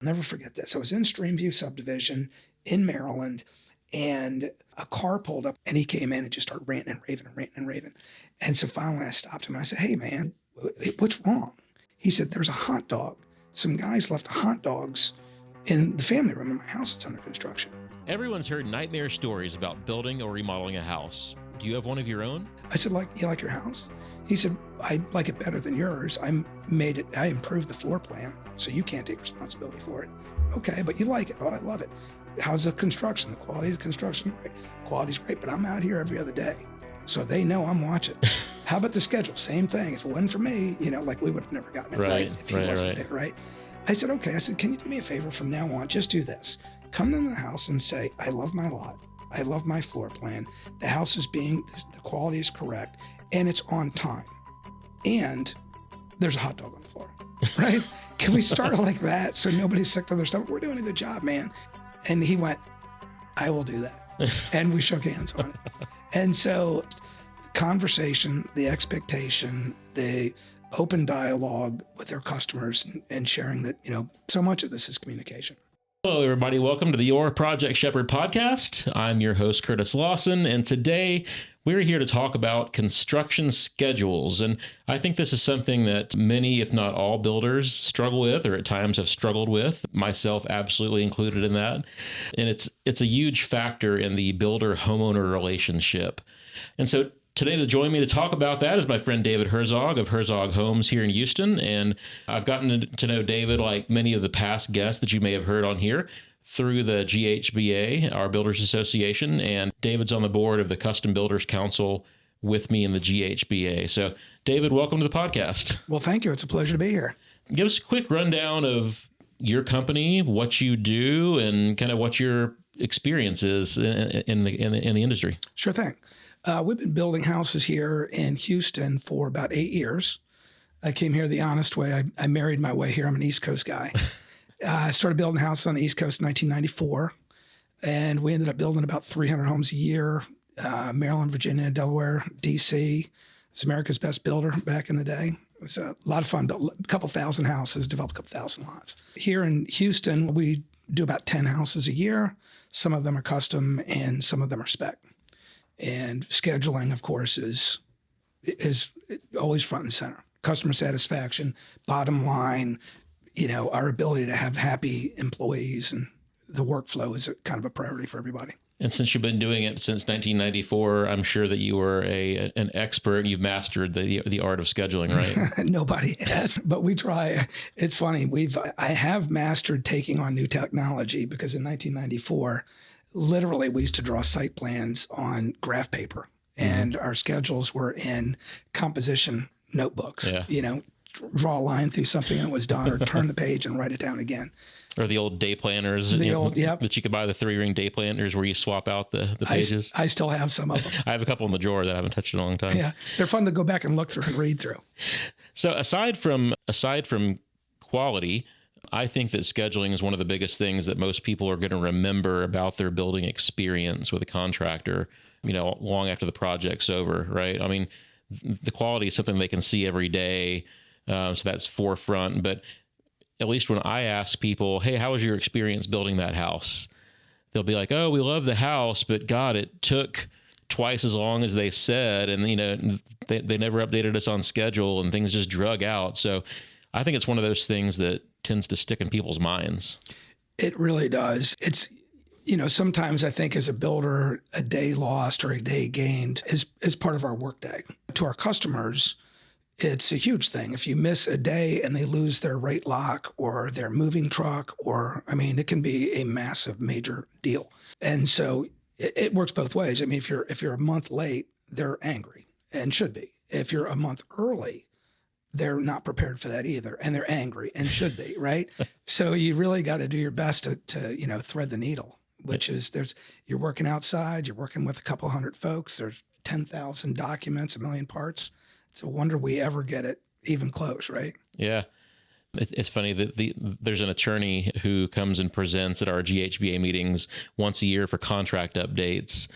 I'll never forget this. I was in Streamview subdivision in Maryland, and a car pulled up, and he came in and just started ranting and raving and ranting and raving. And so finally I stopped him and I said, "Hey man, what's wrong?" He said, "There's a hot dog. Some guys left hot dogs in the family room in my house that's under construction." Everyone's heard nightmare stories about building or remodeling a house. Do you have one of your own? I said, "You like your house?" He said, "I like it better than yours. I improved the floor plan, so you can't take responsibility for it." "Okay, but you like it." "Oh, I love it." "How's the construction? The quality of the construction?" "Great." "Quality's great, but I'm out here every other day, so they know I'm watching." "How about the schedule?" "Same thing. If it wasn't for me, we would have never gotten it right if he wasn't there, right?" I said, "Okay." I said, "Can you do me a favor from now on? Just do this. Come into the house and say, I love my lot. I love my floor plan. The house the quality is correct, and it's on time. And there's a hot dog on the floor," right? Can we start like that so nobody's sick to their stomach? "We're doing a good job, man." And he went, "I will do that." And we shook hands on it. And so conversation, the expectation, the open dialogue with their customers and sharing that, so much of this is communication. Hello, everybody. Welcome to the Your Project Shepherd podcast. I'm your host, Curtis Lawson, and today we're here to talk about construction schedules. And I think this is something that many, if not all, builders struggle with, or at times have struggled with, myself absolutely included in that. And it's a huge factor in the builder-homeowner relationship. And so today, to join me to talk about that is my friend David Herzog of Herzog Homes here in Houston. And I've gotten to know David, like many of the past guests that you may have heard on here, through the GHBA, our Builders Association. And David's on the board of the Custom Builders Council with me in the GHBA. So, David, welcome to the podcast. Well, thank you. It's a pleasure to be here. Give us a quick rundown of your company, what you do, and kind of what your experience is in the industry. Sure thing. We've been building houses here in Houston for about 8 years. I came here the honest way. I married my way here. I'm an East Coast guy. I started building houses on the East Coast in 1994, and we ended up building about 300 homes a year. Maryland, Virginia, Delaware, DC. It's America's best builder back in the day. It was a lot of fun. Built a couple thousand houses, developed a couple thousand lots. Here in Houston, we do about 10 houses a year. Some of them are custom and some of them are spec. And scheduling, of course, is always front and center. Customer satisfaction, bottom line, our ability to have happy employees, and the workflow is kind of a priority for everybody. And since you've been doing it since 1994, I'm sure that you were an expert and you've mastered the art of scheduling, right? Nobody has, but we try. It's funny. I have mastered taking on new technology, because in 1994, literally, we used to draw site plans on graph paper, and our schedules were in composition notebooks. Yeah. Draw a line through something that was done, or turn the page and write it down again. Or the old day planners. Yep. That you could buy, the 3-ring day planners where you swap out the pages. I still have some of them. I have a couple in the drawer that I haven't touched in a long time. Yeah, they're fun to go back and look through and read through. So aside from quality, I think that scheduling is one of the biggest things that most people are going to remember about their building experience with a contractor, long after the project's over, right? I mean, the quality is something they can see every day. So that's forefront. But at least when I ask people, hey, how was your experience building that house? They'll be like, oh, we love the house, but God, it took twice as long as they said. And, they never updated us on schedule, and things just drug out. So I think it's one of those things that tends to stick in people's minds. It really does. It's, sometimes I think as a builder, a day lost or a day gained is part of our workday. To our customers, it's a huge thing. If you miss a day and they lose their rate lock or their moving truck, it can be a massive, major deal. And so it works both ways. I mean, if you're a month late, they're angry, and should be. If you're a month early, they're not prepared for that either, and they're angry, and should be, right? So you really got to do your best to thread the needle, which is you're working outside, you're working with a couple hundred folks, there's 10,000 documents, 1 million parts. It's a wonder we ever get it even close, right? Yeah. It's funny that there's an attorney who comes and presents at our GHBA meetings once a year for contract updates.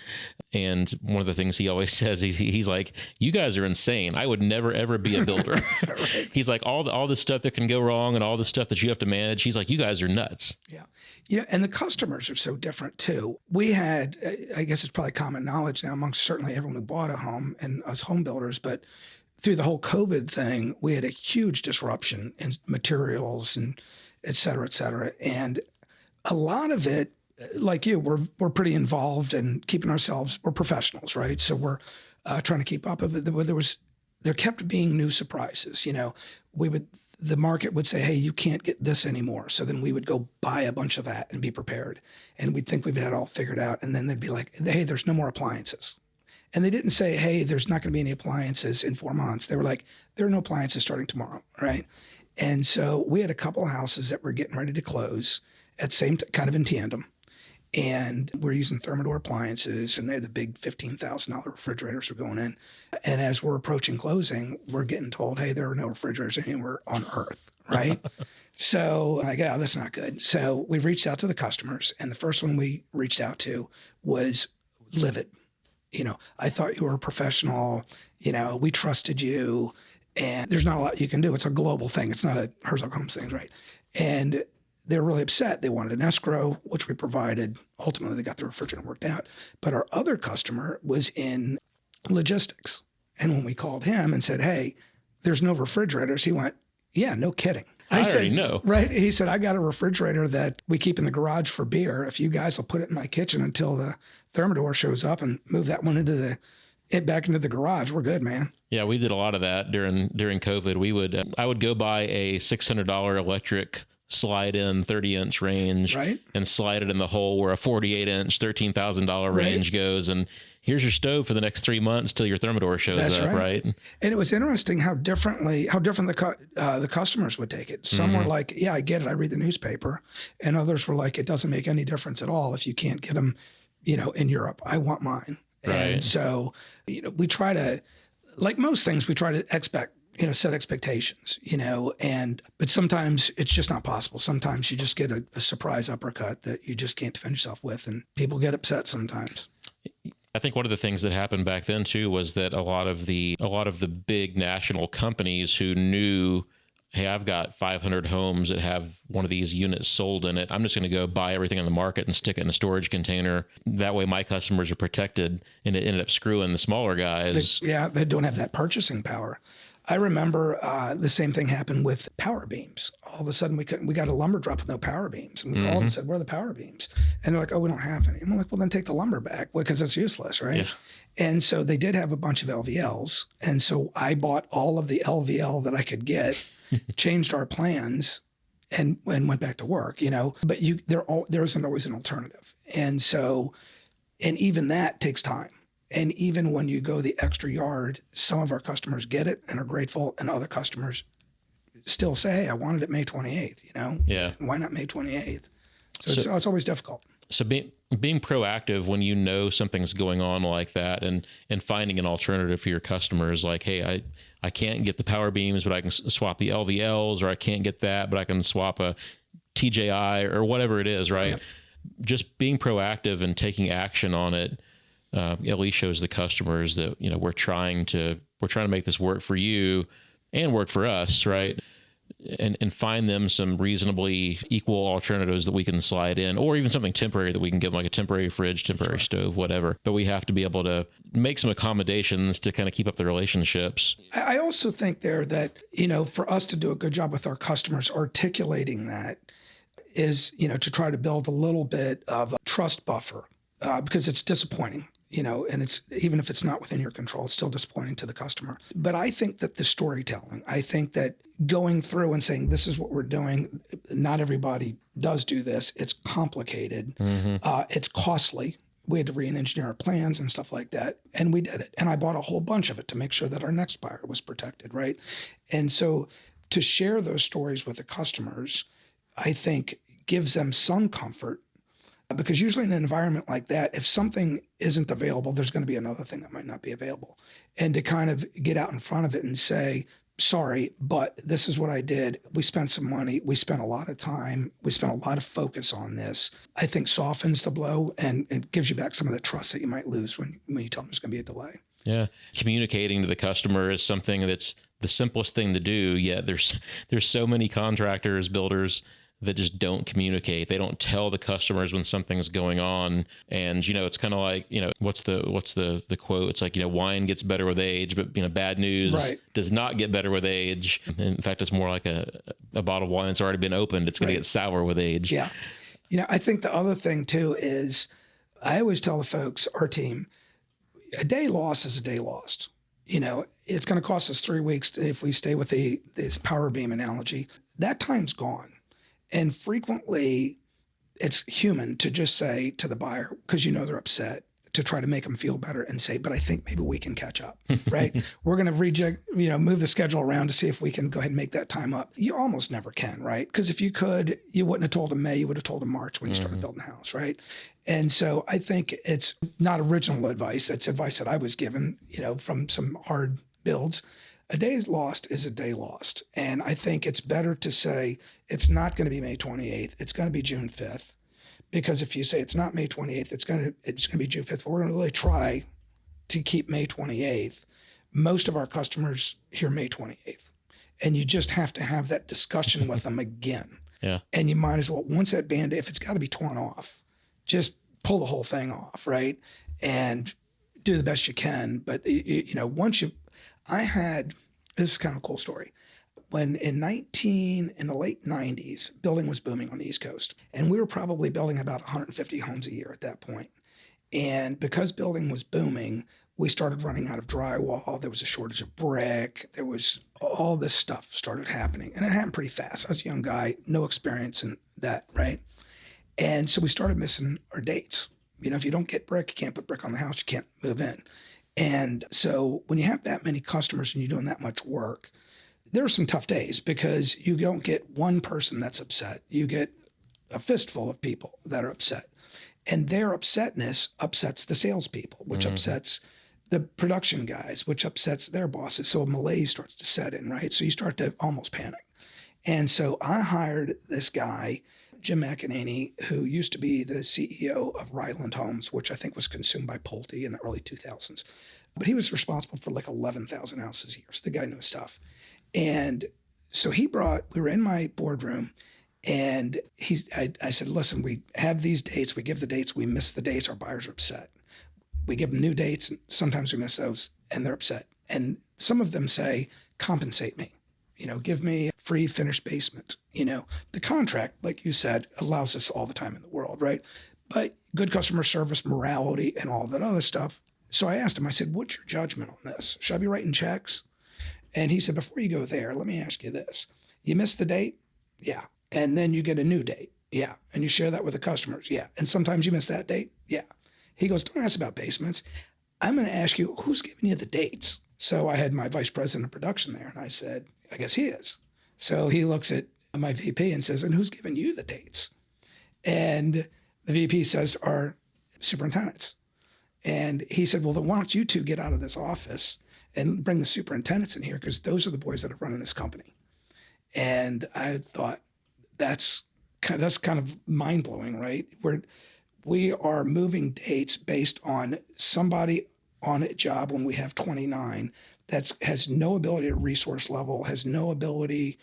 And one of the things he always says, he's like, you guys are insane. I would never, ever be a builder. Right. He's like, all the stuff that can go wrong and all the stuff that you have to manage. He's like, you guys are nuts. Yeah. And the customers are so different too. We had, I guess it's probably common knowledge now amongst certainly everyone who bought a home and us home builders, but through the whole COVID thing, we had a huge disruption in materials and et cetera, et cetera. And a lot of it, like you, we're pretty involved in keeping ourselves, we're professionals, right? So we're trying to keep up with it. There kept being new surprises. The market would say, hey, you can't get this anymore. So then we would go buy a bunch of that and be prepared. And we'd think we've had it all figured out. And then they'd be like, hey, there's no more appliances. And they didn't say, hey, there's not going to be any appliances in 4 months. They were like, there are no appliances starting tomorrow, right? And so we had a couple of houses that were getting ready to close at the same kind of in tandem. And we're using Thermador appliances, and they're the big $15,000 refrigerators were going in. And as we're approaching closing, we're getting told, hey, there are no refrigerators anywhere on earth, right? So like, oh, that's not good. So we reached out to the customers, and the first one we reached out to was livid. I thought you were a professional, we trusted you, and there's not a lot you can do. It's a global thing. It's not a Herzog Homes thing, right? And they were really upset. They wanted an escrow, which we provided. Ultimately, they got the refrigerant worked out. But our other customer was in logistics. And when we called him and said, hey, there's no refrigerators, he went, yeah, no kidding. I already know. Right. He said, I got a refrigerator that we keep in the garage for beer. If you guys will put it in my kitchen until the Thermador shows up and move that one back into the garage, we're good, man. Yeah, we did a lot of that during COVID. I would go buy a $600 electric slide in 30-inch range, right, and slide it in the hole where a 48-inch $13,000 range goes, and here's your stove for the next 3 months till your Thermador shows up, right? And it was interesting how different the customers would take it. Some were like, yeah, I get it, I read the newspaper, and others were like, it doesn't make any difference at all if you can't get them, in Europe. I want mine. Right. And so, we try to, like most things, we try to set expectations, but sometimes it's just not possible. Sometimes you just get a surprise uppercut that you just can't defend yourself with, and people get upset sometimes. I think one of the things that happened back then too was that a lot of the big national companies who knew, hey, I've got 500 homes that have one of these units sold in it. I'm just going to go buy everything on the market and stick it in a storage container. That way my customers are protected, and it ended up screwing the smaller guys. They don't have that purchasing power. I remember the same thing happened with power beams. All of a sudden we got a lumber drop with no power beams. And we called and said, where are the power beams? And they're like, oh, we don't have any. And I'm like, well, then take the lumber back because it's useless, right? Yeah. And so they did have a bunch of LVLs. And so I bought all of the LVL that I could get, changed our plans, and went back to work, But there isn't always an alternative. And so, and even that takes time. And even when you go the extra yard, some of our customers get it and are grateful, and other customers still say, hey, I wanted it May 28th, Yeah. Why not May 28th? So it's always difficult. So being proactive when you know something's going on like that, and finding an alternative for your customers, like, hey, I can't get the power beams, but I can swap the LVLs, or I can't get that, but I can swap a TJI or whatever it is, right? Yep. Just being proactive and taking action on it, at least shows the customers that, we're trying to make this work for you and work for us, right? And find them some reasonably equal alternatives that we can slide in, or even something temporary that we can give them, like a temporary fridge, temporary stove, whatever. But we have to be able to make some accommodations to kind of keep up the relationships. I also think that, for us to do a good job with our customers articulating that is, to try to build a little bit of a trust buffer, because it's disappointing. And it's, even if it's not within your control, it's still disappointing to the customer. But I think that the storytelling, I think that going through and saying, this is what we're doing, not everybody does do this. It's complicated. It's costly. We had to re-engineer our plans and stuff like that. And we did it. And I bought a whole bunch of it to make sure that our next buyer was protected, right? And so to share those stories with the customers, I think gives them some comfort. Because usually in an environment like that, if something isn't available, there's going to be another thing that might not be available. And to kind of get out in front of it and say, sorry, but this is what I did. We spent some money. We spent a lot of time. We spent a lot of focus on this. I think softens the blow and gives you back some of the trust that you might lose when you tell them there's going to be a delay. Yeah. Communicating to the customer is something that's the simplest thing to do. Yet there's so many contractors, builders that just don't communicate. They don't tell the customers when something's going on. And, it's kind of like, what's the quote? It's like, wine gets better with age, but, bad news does not get better with age. In fact, it's more like a bottle of wine that's already been opened. It's going to get sour with age. Yeah. I think the other thing too is I always tell the folks, our team, a day lost is a day lost. It's going to cost us 3 weeks if we stay with this power beam analogy. That time's gone. And frequently it's human to just say to the buyer, because they're upset, to try to make them feel better and say, but I think maybe we can catch up, right? We're going to move the schedule around to see if we can go ahead and make that time up. You almost never can, right? Because if you could, you wouldn't have told them May, you would have told them March when you started building the house, right? And so I think it's not original advice. It's advice that I was given, from some hard builds. A day lost is a day lost. And I think it's better to say it's not going to be May 28th. It's going to be June 5th. Because if you say it's not May 28th, it's going to be June 5th. But we're going to really try to keep May 28th. Most of our customers hear May 28th. And you just have to have that discussion with them again. Yeah. And you might as well, once that Band-Aid, if it's got to be torn off, just pull the whole thing off, right? And do the best you can. But, this is kind of a cool story. When in the late 90s, building was booming on the East Coast. And we were probably building about 150 homes a year at that point. And because building was booming, we started running out of drywall. There was a shortage of brick. There was all this stuff started happening. And it happened pretty fast. I was a young guy, no experience in that, right? And so we started missing our dates. If you don't get brick, you can't put brick on the house, you can't move in. And so when you have that many customers and you're doing that much work, there are some tough days because you don't get one person that's upset. You get a fistful of people that are upset. And their upsetness upsets the salespeople, which upsets the production guys, which upsets their bosses. So a malaise starts to set in, right? So you start to almost panic. And so I hired this guy, Jim McEnany, who used to be the CEO of Herzog Homes, which I think was consumed by Pulte in the early 2000s. But he was responsible for like 11,000 houses a year. So the guy knew his stuff. And so we were in my boardroom, and I said, listen, we have these dates. We give the dates. We miss the dates. Our buyers are upset. We give them new dates, and sometimes we miss those, and they're upset. And some of them say, compensate me. Give me a free finished basement. The contract, like you said, allows us all the time in the world, right? But good customer service, morality, and all that other stuff. So I asked him, I said, what's your judgment on this? Should I be writing checks? And he said, before you go there, let me ask you this. You missed the date? Yeah. And then you get a new date? Yeah. And you share that with the customers? Yeah. And sometimes you miss that date? Yeah. He goes, don't ask about basements. I'm going to ask you, who's giving you the dates? So I had my vice president of production there, and I said, I guess he is. So he looks at my VP and says, and who's giving you the dates? And the VP says, our superintendents. And he said, well, then why don't you two get out of this office and bring the superintendents in here, because those are the boys that are running this company. And I thought, that's kind of mind-blowing, right? We are moving dates based on somebody on a job when we have 29 that has no ability to resource level, has no ability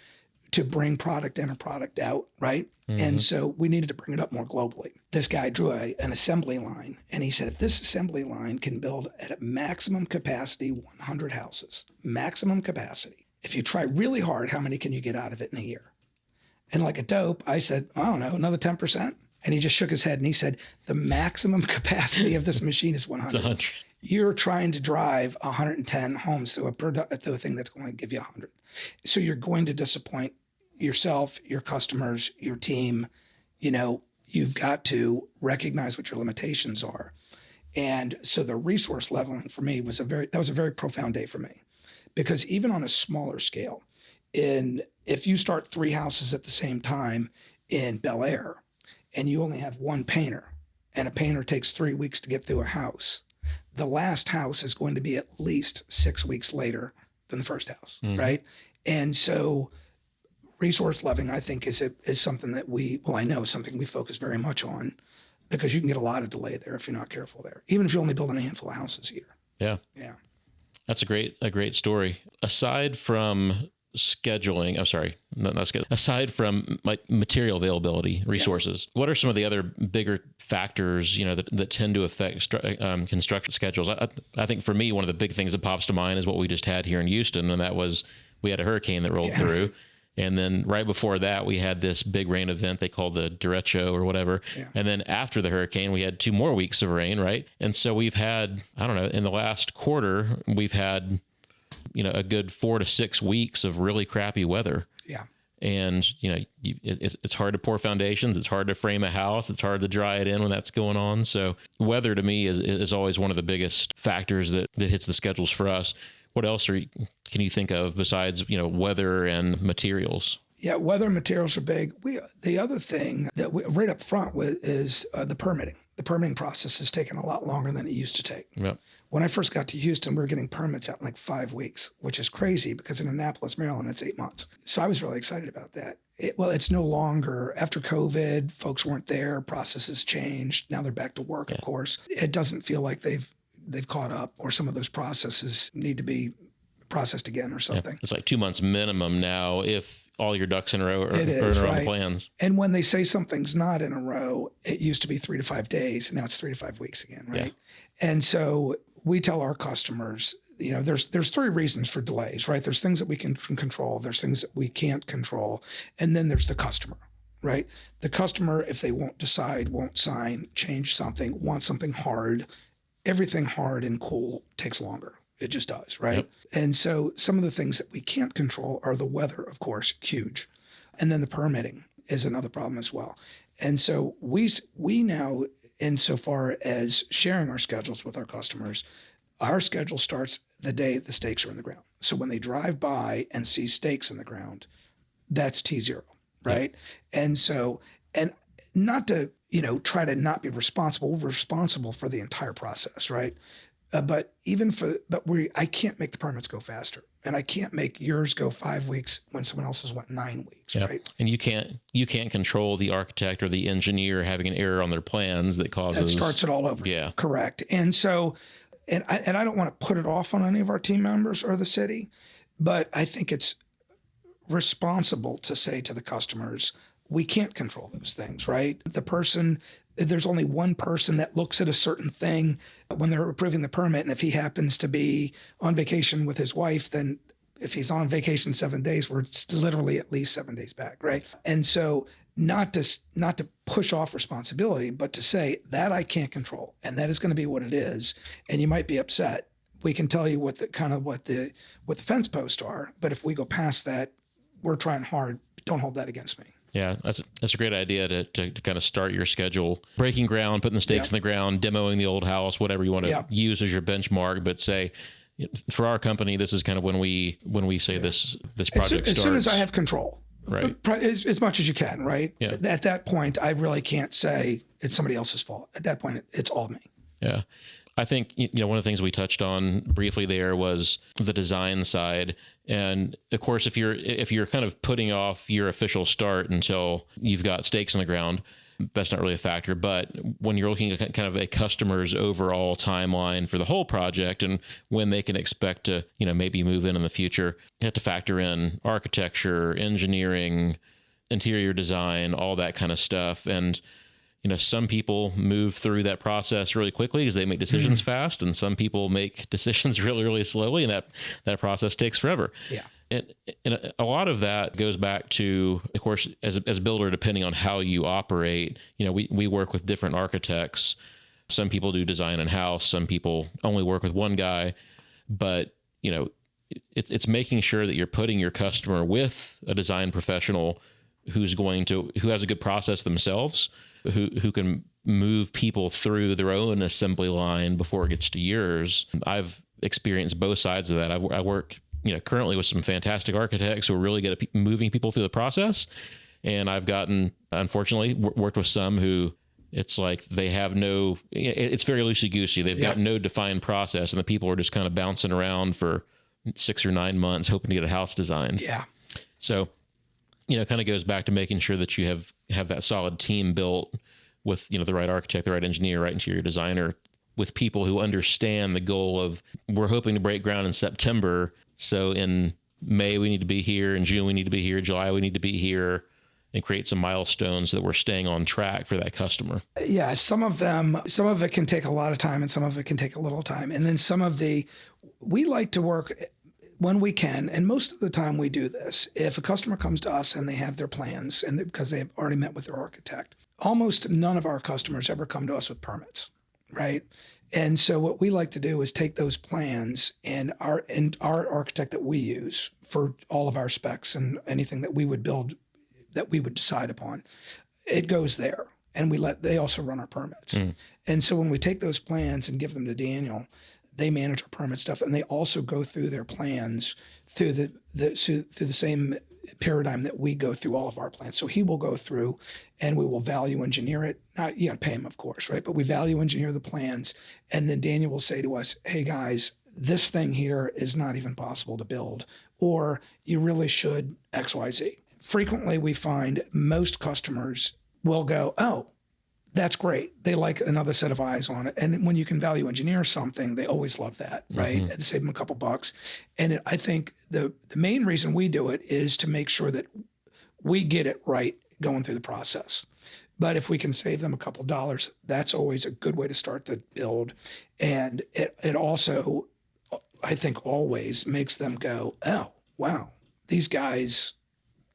to bring product in or product out, right? And so we needed to bring it up more globally. This guy drew an assembly line, and he said, if this assembly line can build at a maximum capacity 100 houses, maximum capacity, if you try really hard, how many can you get out of it in a year? And like a dope, I said, I don't know, another 10%? And he just shook his head and he said, the maximum capacity of this machine is 100. It's 100. You're trying to drive 110 homes to a thing that's going to give you 100. So you're going to disappoint yourself, your customers, your team. You've got to recognize what your limitations are. And so the resource leveling for me was a very profound day for me, because even on a smaller scale, if you start 3 houses at the same time in Bel Air and you only have one painter, and a painter takes 3 weeks to get through a house, the last house is going to be at least 6 weeks later than the first house, right? And so resource loving, I think, is something that I know something we focus very much on, because you can get a lot of delay there if you're not careful there, even if you're only building a handful of houses a year. Yeah. Yeah. That's a great story. Aside from scheduling, aside from like material availability, resources, what are some of the other bigger factors, that tend to affect construction schedules? I think for me, one of the big things that pops to mind is what we just had here in Houston, and that was we had a hurricane that rolled through. And then right before that, we had this big rain event they called the derecho or whatever. Yeah. And then after the hurricane, we had 2 more weeks of rain, right? And so we've had, I don't know, in the last quarter, we've had, a good 4 to 6 weeks of really crappy weather. Yeah. And, it's hard to pour foundations. It's hard to frame a house. It's hard to dry it in when that's going on. So weather to me is always one of the biggest factors that hits the schedules for us. What else can you think of besides, weather and materials? Yeah, weather and materials are big. The other thing that right up front is the permitting. The permitting process has taken a lot longer than it used to take. Yep. When I first got to Houston, we were getting permits out in like 5 weeks, which is crazy because in Annapolis, Maryland, it's 8 months. So I was really excited about that. It's no longer, after COVID, folks weren't there, processes changed. Now they're back to work, of course. It doesn't feel like they've caught up, or some of those processes need to be processed again or something. Yeah. It's like 2 months minimum now if all your ducks in a row are in a row on the plans. And when they say something's not in a row, it used to be 3 to 5 days, and now it's 3 to 5 weeks again, right? Yeah. And so we tell our customers, there's 3 reasons for delays, right? There's things that we can control, there's things that we can't control, and then there's the customer, right? The customer, if they won't decide, won't sign, change something, want something hard, everything hard and cool takes longer. It just does, right? Yep. And so some of the things that we can't control are the weather, of course, huge. And then the permitting is another problem as well. And so we now, insofar as sharing our schedules with our customers, our schedule starts the day the stakes are in the ground. So when they drive by and see stakes in the ground, that's T0, right? Yep. And so, and not to, try to not be responsible, we're responsible for the entire process, right? But I can't make the permits go faster, and I can't make yours go 5 weeks when someone else's went 9 weeks, right? And you can't control the architect or the engineer having an error on their plans that causes... That starts it all over. Yeah. Correct. And so, and I don't want to put it off on any of our team members or the city, but I think it's responsible to say to the customers, we can't control those things, right? There's only one person that looks at a certain thing when they're approving the permit. And if he happens to be on vacation with his wife, then if he's on vacation 7 days, we're literally at least 7 days back, right? And so not to push off responsibility, but to say that I can't control, and that is going to be what it is. And you might be upset. We can tell you what the fence posts are, but if we go past that, we're trying hard. Don't hold that against me. Yeah, that's a great idea to kind of start your schedule, breaking ground, putting the stakes in the ground, demoing the old house, whatever you want to use as your benchmark. But say, for our company, this is kind of when we say this project starts. As soon as I have control, right? As much as you can, right? Yeah. At that point, I really can't say it's somebody else's fault. At that point, it's all me. Yeah. I think, one of the things we touched on briefly there was the design side. And of course, if you're kind of putting off your official start until you've got stakes in the ground, that's not really a factor. But when you're looking at kind of a customer's overall timeline for the whole project and when they can expect to, maybe move in the future, you have to factor in architecture, engineering, interior design, all that kind of stuff. And some people move through that process really quickly because they make decisions fast, and some people make decisions really, really slowly, and that process takes forever. Yeah. And a lot of that goes back to, of course, as a builder, depending on how you operate, we work with different architects. Some people do design in-house. Some people only work with one guy. But, it's making sure that you're putting your customer with a design professional who has a good process themselves, who can move people through their own assembly line before it gets to yours. I've experienced both sides of that. I work, currently with some fantastic architects who are really good at moving people through the process. And I've unfortunately, worked with some who it's like they have it's very loosey-goosey. They've got no defined process, and the people are just kind of bouncing around for 6 or 9 months hoping to get a house designed. Yeah. So, it kind of goes back to making sure that you have that solid team built with, the right architect, the right engineer, right interior designer, with people who understand the goal of, we're hoping to break ground in September. So in May, we need to be here. In June, we need to be here. July, we need to be here, and create some milestones so that we're staying on track for that customer. Yeah. Some of it can take a lot of time and some of it can take a little time. And then we like to work when we can, and most of the time we do this. If a customer comes to us and they have their plans, and because they've already met with their architect, almost none of our customers ever come to us with permits, right? And so what we like to do is take those plans and our architect that we use for all of our specs and anything that we would build, that we would decide upon, it goes there. And they also run our permits. And so when we take those plans and give them to Daniel, they manage our permit stuff, and they also go through their plans through the same paradigm that we go through all of our plans. So he will go through and we will value engineer it. Not, you got to pay him, of course, right? But we value engineer the plans. And then Daniel will say to us, hey guys, this thing here is not even possible to build, or you really should XYZ. Frequently we find most customers will go, oh, that's great. They like another set of eyes on it. And when you can value engineer something, they always love that, right? And save them a couple bucks. And I think the main reason we do it is to make sure that we get it right going through the process. But if we can save them a couple dollars, that's always a good way to start the build. And it also, I think, always makes them go, oh, wow, these guys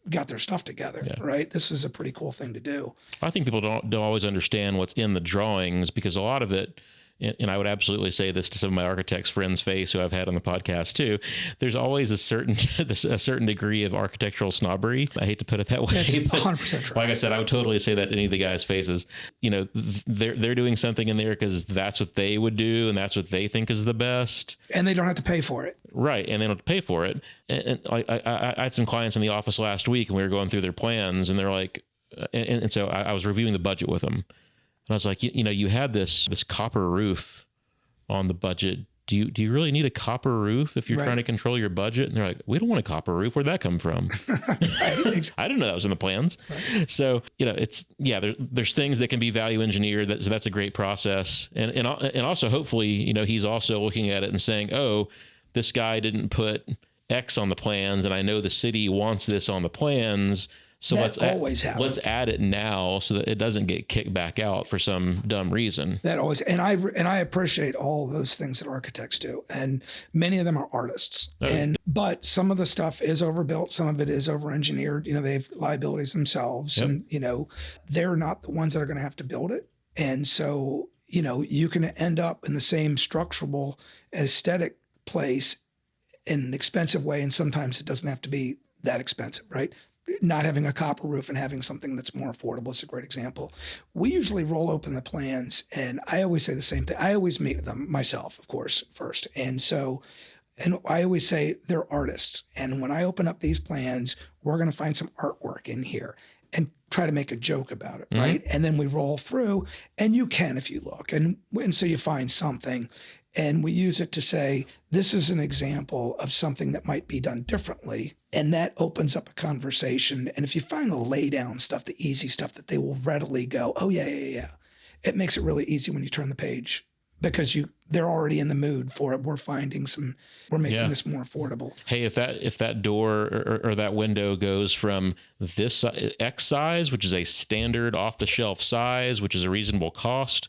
got their stuff together, right? This is a pretty cool thing to do. I think people don't always understand what's in the drawings, because a lot of it, and I would absolutely say this to some of my architects friends' face who I've had on the podcast too, there's always a certain degree of architectural snobbery. I hate to put it that way. That's 100% true. Like I said, I would totally say that to any of the guys' faces. They're doing something in there because that's what they would do and that's what they think is the best. And they don't have to pay for it. Right, and they don't have to pay for it. And I had some clients in the office last week, and we were going through their plans, and they're like, and so I was reviewing the budget with them. And I was like, you had this copper roof on the budget. Do you really need a copper roof if you're trying to control your budget? And they're like, we don't want a copper roof. Where'd that come from? I didn't know that was in the plans. Right. So, there's things that can be value engineered. So that's a great process. And also hopefully, he's also looking at it and saying, oh, this guy didn't put X on the plans, and I know the city wants this on the plans. So let's add it now so that it doesn't get kicked back out for some dumb reason. That always, and I appreciate all those things that architects do, and many of them are artists. Okay. But some of the stuff is overbuilt, some of it is over-engineered. They have liabilities themselves, and they're not the ones that are going to have to build it. And so you can end up in the same structural and aesthetic place in an expensive way, and sometimes it doesn't have to be that expensive, right? Not having a copper roof and having something that's more affordable is a great example. We usually roll open the plans, and I always say the same thing. I always meet them myself, of course, first. And I always say they're artists. And when I open up these plans, we're going to find some artwork in here and try to make a joke about it, right? And then we roll through, and you can if you look. And so you find something, and we use it to say, this is an example of something that might be done differently. And that opens up a conversation. And if you find the lay down stuff, the easy stuff that they will readily go, oh, yeah. It makes it really easy when you turn the page, because they're already in the mood for it. We're making this more affordable. Hey, if that door or that window goes from this X size, which is a standard off-the-shelf size, which is a reasonable cost,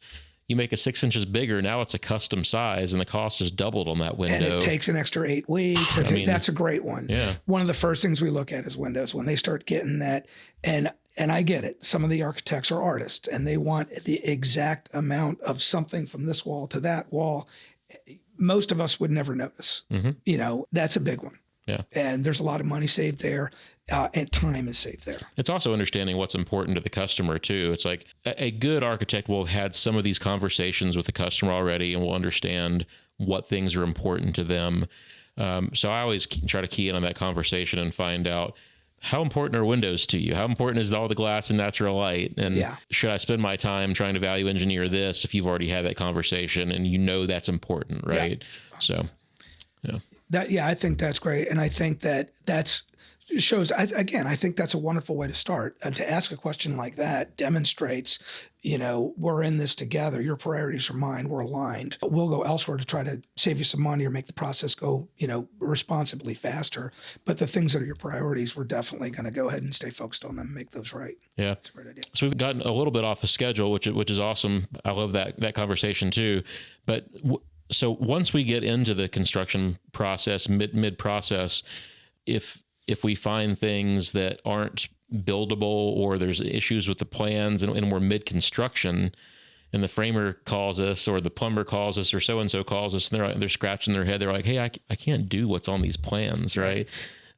you make it 6 inches bigger. Now it's a custom size, and the cost is doubled on that window. And it takes an extra 8 weeks. That's a great one. Yeah. One of the first things we look at is windows when they start getting that. And I get it. Some of the architects are artists, and they want the exact amount of something from this wall to that wall. Most of us would never notice. That's a big one. Yeah. And there's a lot of money saved there, and time is saved there. It's also understanding what's important to the customer too. It's like a good architect will have had some of these conversations with the customer already and will understand what things are important to them. So I always try to key in on that conversation and find out, how important are windows to you? How important is all the glass and natural light? And should I spend my time trying to value engineer this if you've already had that conversation and that's important, right? Yeah. So, yeah. I think that's great. And I think that shows, I think that's a wonderful way to start. To ask a question like that demonstrates, we're in this together. Your priorities are mine. We're aligned. We'll go elsewhere to try to save you some money or make the process go, responsibly faster. But the things that are your priorities, we're definitely going to go ahead and stay focused on them and make those right. Yeah. That's a great idea. So we've gotten a little bit off the schedule, which is awesome. I love that conversation too. But so once we get into the construction process, mid process, if we find things that aren't buildable or there's issues with the plans and we're mid-construction and the framer calls us or the plumber calls us or so-and-so calls us and they're scratching their head, they're like, hey, I can't do what's on these plans, right?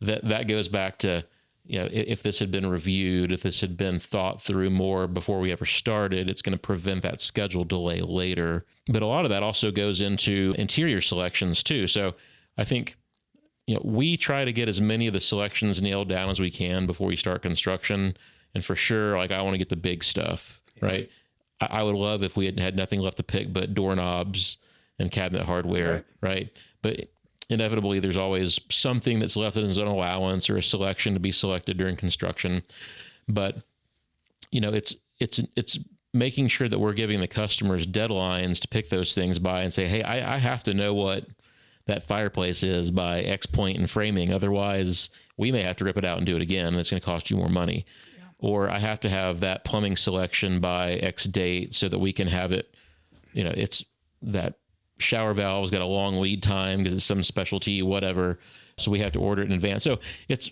That goes back to, if this had been reviewed, if this had been thought through more before we ever started, it's going to prevent that schedule delay later. But a lot of that also goes into interior selections too. So I think, we try to get as many of the selections nailed down as we can before we start construction. And for sure, I want to get the big stuff, right? I would love if we had nothing left to pick but doorknobs and cabinet hardware, right? But inevitably, there's always something that's left as an allowance or a selection to be selected during construction. But, it's making sure that we're giving the customers deadlines to pick those things by and say, hey, I have to know what that fireplace is by X point in framing. Otherwise, we may have to rip it out and do it again. And it's going to cost you more money. Yeah. Or I have to have that plumbing selection by X date so that we can have it, it's that shower valve's got a long lead time because it's some specialty, whatever. So we have to order it in advance. So it's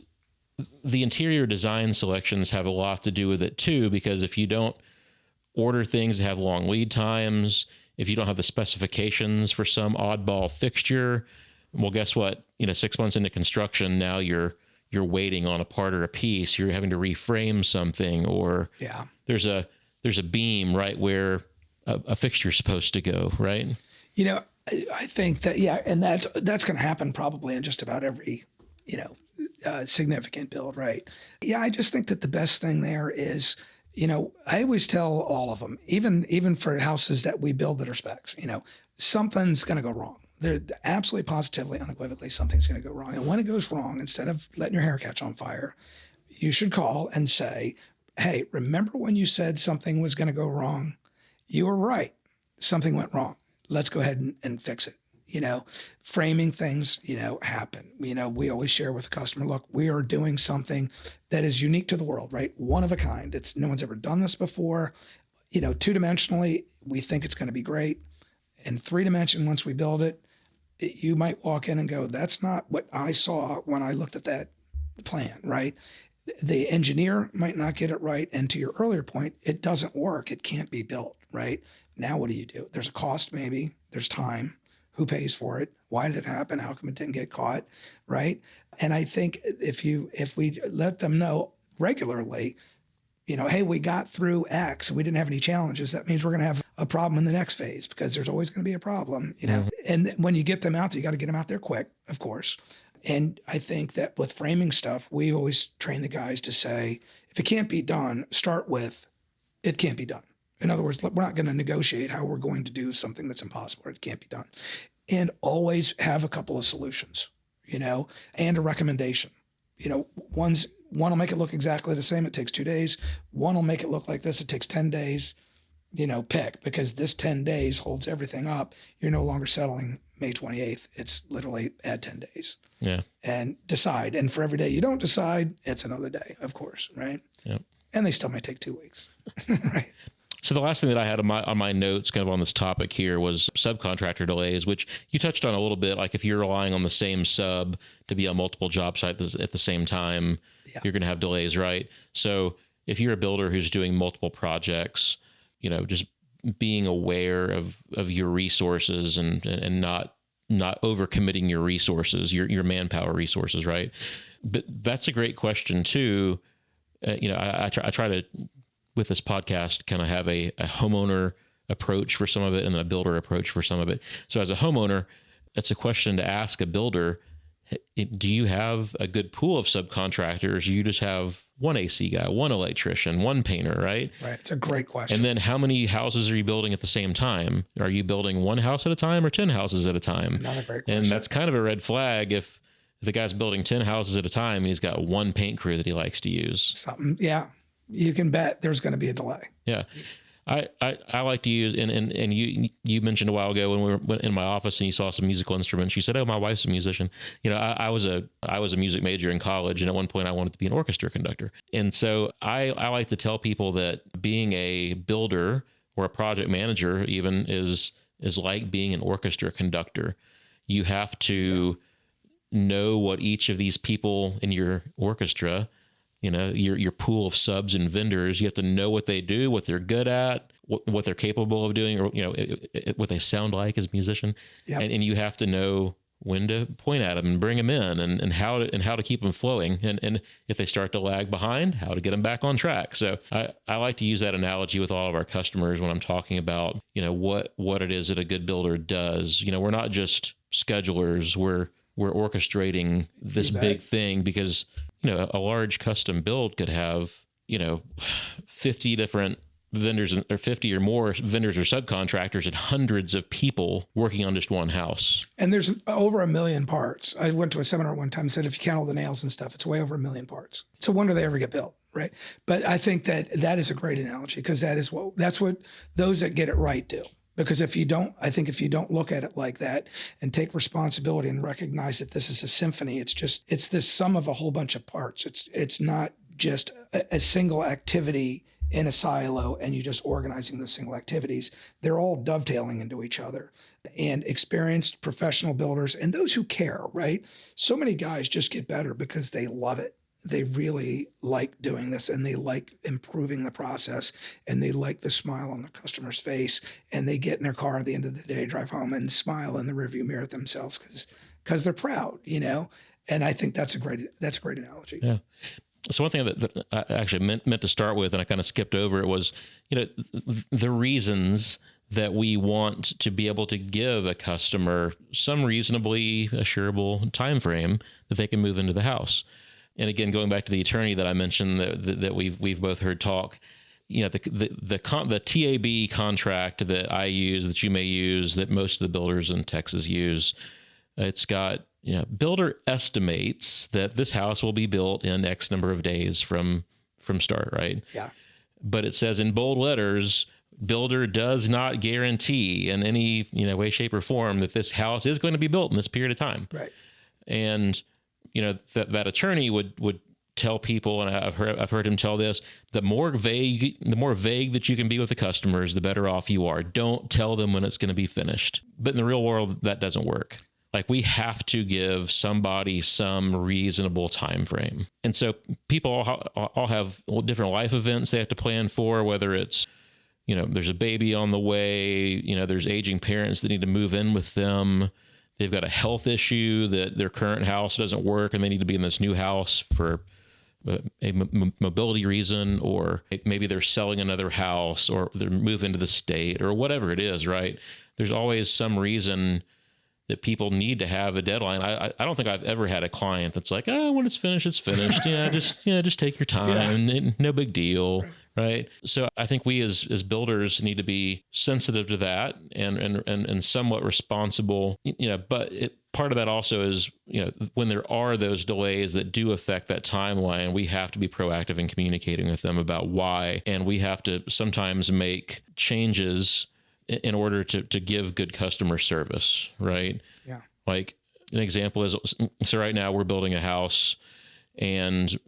the interior design selections have a lot to do with it too, because if you don't order things that have long lead times, if you don't have the specifications for some oddball fixture, well, guess what? 6 months into construction, now you're waiting on a part or a piece. You're having to reframe something, or there's a beam right where a fixture's supposed to go, right? I think that and that's going to happen probably in just about every significant build, right? Yeah, I just think that the best thing there is, I always tell all of them, even for houses that we build that are specs, something's going to go wrong. They're absolutely, positively, unequivocally, something's going to go wrong. And when it goes wrong, instead of letting your hair catch on fire, you should call and say, hey, remember when you said something was going to go wrong? You were right. Something went wrong. Let's go ahead and fix it. Framing things, happen. We always share with the customer, look, we are doing something that is unique to the world, right? One of a kind. No one's ever done this before. Two-dimensionally, we think it's going to be great. In three-dimension, once we build it, you might walk in and go, that's not what I saw when I looked at that plan, right? The engineer might not get it right. And to your earlier point, it doesn't work. It can't be built, right? Now, what do? There's a cost, maybe. There's time. Who pays for it? Why did it happen? How come it didn't get caught? Right. And I think if we let them know regularly, hey, we got through X, we didn't have any challenges. That means we're going to have a problem in the next phase because there's always going to be a problem, And when you get them out there, you got to get them out there quick, of course. And I think that with framing stuff, we always train the guys to say, if it can't be done, start with, it can't be done. In other words, we're not going to negotiate how we're going to do something that's impossible. It can't be done. And always have a couple of solutions, and a recommendation. One will make it look exactly the same. It takes 2 days. One will make it look like this. It takes 10 days. Pick, because this 10 days holds everything up. You're no longer settling May 28th. It's literally add 10 days. Yeah. And decide. And for every day you don't decide, it's another day, of course, right? Yep. And they still may take 2 weeks, right? So the last thing that I had on my notes kind of on this topic here was subcontractor delays, which you touched on a little bit. Like if you're relying on the same sub to be on multiple job sites at the same time, you're going to have delays, right? So if you're a builder who's doing multiple projects, just being aware of your resources and not overcommitting your resources, your manpower resources, right? But that's a great question too. I try to, with this podcast, kind of have a homeowner approach for some of it and then a builder approach for some of it. So as a homeowner, it's a question to ask a builder, Do you have a good pool of subcontractors? You just have one AC guy, one electrician, one painter, right? Right. It's a great question. And then how many houses are you building at the same time? Are you building one house at a time or 10 houses at a time? Another great question. And that's kind of a red flag if the guy's building 10 houses at a time and he's got one paint crew that he likes to use. Something, yeah. You can bet there's going to be a delay. Yeah. I like to use, and you mentioned a while ago when we were in my office and you saw some musical instruments, you said, "Oh, my wife's a musician." You know, I was a music major in college, and at one point I wanted to be an orchestra conductor. And so I like to tell people that being a builder or a project manager even is like being an orchestra conductor. You have to know what each of these people in your orchestra, you know, your pool of subs and vendors, you have to know what they do, what they're good at, what they're capable of doing, or, you know, what they sound like as a musician. Yep. And you have to know when to point at them and bring them in, and how to keep them flowing. And if they start to lag behind, how to get them back on track. So I like to use that analogy with all of our customers when I'm talking about, you know, what it is that a good builder does. You know, we're not just schedulers, we're orchestrating this big thing, because, you know, a large custom build could have, you know, 50 different vendors or 50 or more vendors or subcontractors and hundreds of people working on just one house. And there's over 1 million parts. I went to a seminar one time and said, if you count all the nails and stuff, it's way over 1 million parts. It's a wonder they ever get built, right? But I think that is a great analogy, because that's what those that get it right do. Because if you don't look at it like that and take responsibility and recognize that this is a symphony, it's this sum of a whole bunch of parts. It's not just a single activity in a silo and you just organizing those single activities. They're all dovetailing into each other. And experienced professional builders and those who care, right? So many guys just get better because they love it. They really like doing this, and they like improving the process, and they like the smile on the customer's face, and they get in their car at the end of the day, drive home and smile in the rearview mirror at themselves because they're proud, you know? And I think that's a great analogy. Yeah. So one thing that I actually meant to start with, and I kind of skipped over it, was, you know, the reasons that we want to be able to give a customer some reasonably assurable time frame that they can move into the house. And again, going back to the attorney that I mentioned that we've both heard talk, you know, the TAB contract that I use, that you may use, that most of the builders in Texas use, it's got, you know, builder estimates that this house will be built in X number of days from start, right? Yeah. But it says in bold letters, builder does not guarantee in any, you know, way, shape, or form that this house is going to be built in this period of time. Right. And, you know, that attorney would tell people, and I've heard him tell this, the more vague that you can be with the customers, the better off you are. Don't tell them when it's going to be finished. But in the real world, that doesn't work. Like, we have to give somebody some reasonable time frame. And so people all have different life events they have to plan for, whether it's, you know, there's a baby on the way, you know, there's aging parents that need to move in with them. They've got a health issue that their current house doesn't work and they need to be in this new house for a mobility reason, or maybe they're selling another house, or they're moving to the state, or whatever it is, right? There's always some reason that people need to have a deadline. I don't think I've ever had a client that's like, oh, when it's finished, it's finished. Just take your time. Yeah. No big deal. Right. So I think we as builders need to be sensitive to that and somewhat responsible, you know, but part of that also is, you know, when there are those delays that do affect that timeline, we have to be proactive in communicating with them about why. And we have to sometimes make changes in order to give good customer service, right? Yeah. Like an example is, so right now we're building a house and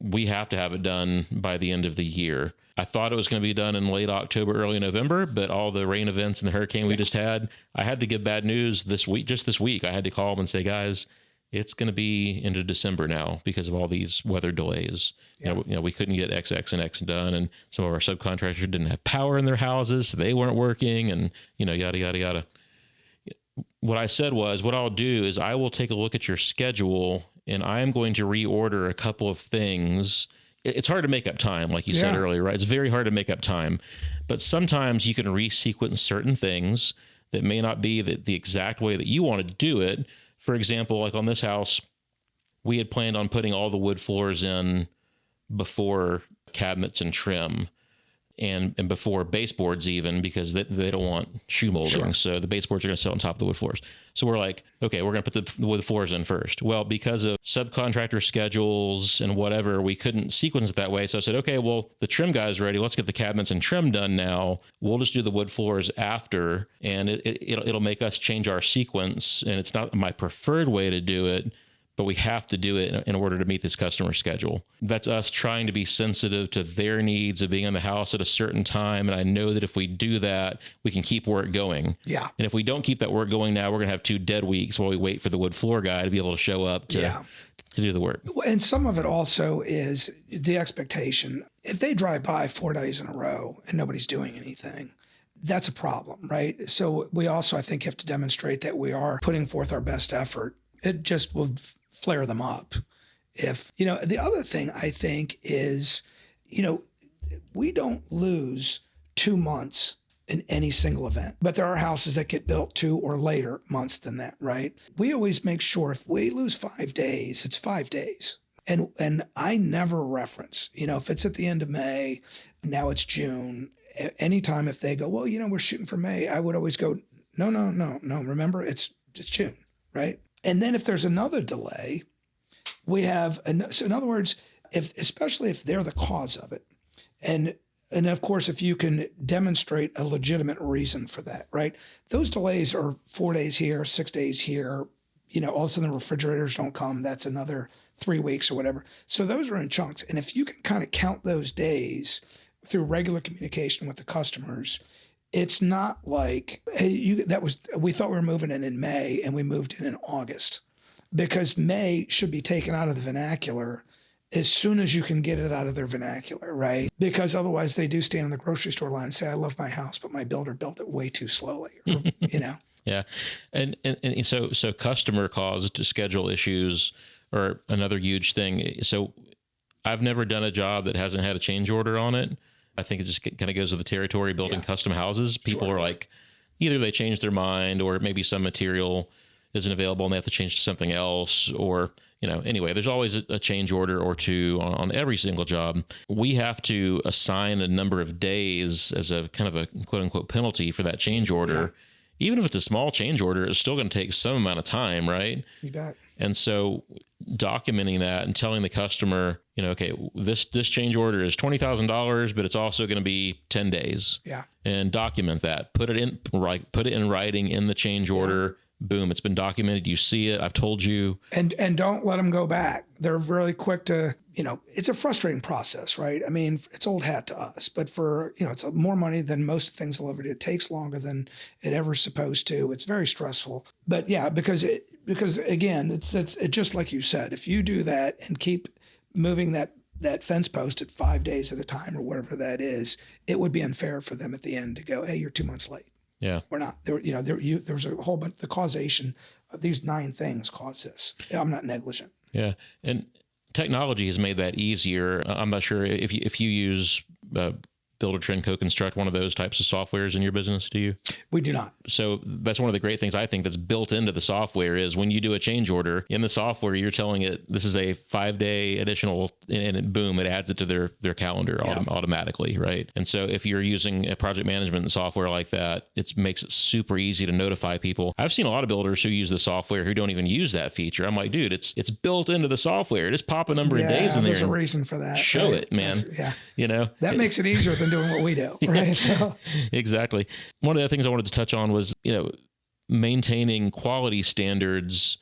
we have to have it done by the end of the year. I thought it was going to be done in late October, early November, but all the rain events and the hurricane we just had, I had to give bad news this week. I had to call them and say, guys, it's going to be into December now because of all these weather delays. Yeah. You know, we couldn't get X and X done, and some of our subcontractors didn't have power in their houses, so they weren't working, and, you know, yada, yada, yada. What I said was, what I'll do is I will take a look at your schedule, and I'm going to reorder a couple of things. It's hard to make up time, like you said earlier, right? It's very hard to make up time, but sometimes you can resequence certain things that may not be the exact way that you want to do it, For example, like on this house, we had planned on putting all the wood floors in before cabinets and trim, and before baseboards even, because they don't want shoe molding. Sure. So the baseboards are going to sit on top of the wood floors. So we're like, okay, we're going to put the wood floors in first. Well, because of subcontractor schedules and whatever, we couldn't sequence it that way. So I said, okay, well, the trim guy's ready. Let's get the cabinets and trim done now. We'll just do the wood floors after, and it'll make us change our sequence. And it's not my preferred way to do it, but we have to do it in order to meet this customer schedule. That's us trying to be sensitive to their needs of being in the house at a certain time. And I know that if we do that, we can keep work going. Yeah. And if we don't keep that work going now, we're going to have 2 dead weeks while we wait for the wood floor guy to be able to show up to do the work. And some of it also is the expectation. If they drive by 4 days in a row and nobody's doing anything, that's a problem, right? So we also, I think, have to demonstrate that we are putting forth our best effort. It just will flare them up. If, the other thing I think is, we don't lose 2 months in any single event, but there are houses that get built 2 or later months than that, right? We always make sure if we lose 5 days, it's 5 days. And I never reference, if it's at the end of May, now it's June, anytime if they go, well, we're shooting for May, I would always go, no, remember it's June, right? And then if there's another delay, we have, so in other words, especially if they're the cause of it, and of course, if you can demonstrate a legitimate reason for that, right? Those delays are 4 days here, 6 days here, all of a sudden the refrigerators don't come, that's another 3 weeks or whatever. So those are in chunks. And if you can kind of count those days through regular communication with the customers, it's not like, hey, we thought we were moving in May and we moved in August, because May should be taken out of the vernacular as soon as you can get it out of their vernacular, right? Because otherwise they do stand in the grocery store line and say, I love my house, but my builder built it way too slowly, or, Yeah. And so customer caused schedule issues are another huge thing. So I've never done a job that hasn't had a change order on it. I think it just kind of goes with the territory building custom houses. People are like, either they change their mind, or maybe some material isn't available and they have to change to something else, or, anyway, there's always a change order or two on every single job. We have to assign a number of days as a kind of a quote unquote penalty for that change order. Yeah. Even if it's a small change order, it's still going to take some amount of time, right? You bet. And so documenting that and telling the customer, okay, this change order is $20,000, but it's also going to be 10 days. Yeah. And document that. Put it in writing in the change order. Boom, it's been documented. You see it. I've told you. And don't let them go back. They're really quick to, it's a frustrating process, right? I mean, it's old hat to us, but for, it's more money than most things delivered. It takes longer than it ever supposed to. It's very stressful. But yeah, because again, it's just like you said, if you do that and keep moving that fence post at 5 days at a time or whatever that is, it would be unfair for them at the end to go, hey, you're 2 months late. Yeah. We're not there. There was a whole bunch, the causation of these 9 things cause this. I'm not negligent. Yeah. And technology has made that easier. I'm not sure if you use Builder Trend Co-Construct, one of those types of softwares in your business, do you? We do not. So that's one of the great things I think that's built into the software is when you do a change order in the software, you're telling it this is a 5-day additional, and boom, it adds it to their calendar automatically, right? And so if you're using a project management software like that, it makes it super easy to notify people. I've seen a lot of builders who use the software who don't even use that feature. I'm like, dude, it's built into the software. Just pop a number of days in there. There's a reason for that. Show it, man. That makes it easier than doing what we do, right? So. Exactly. One of the things I wanted to touch on was, maintaining quality standards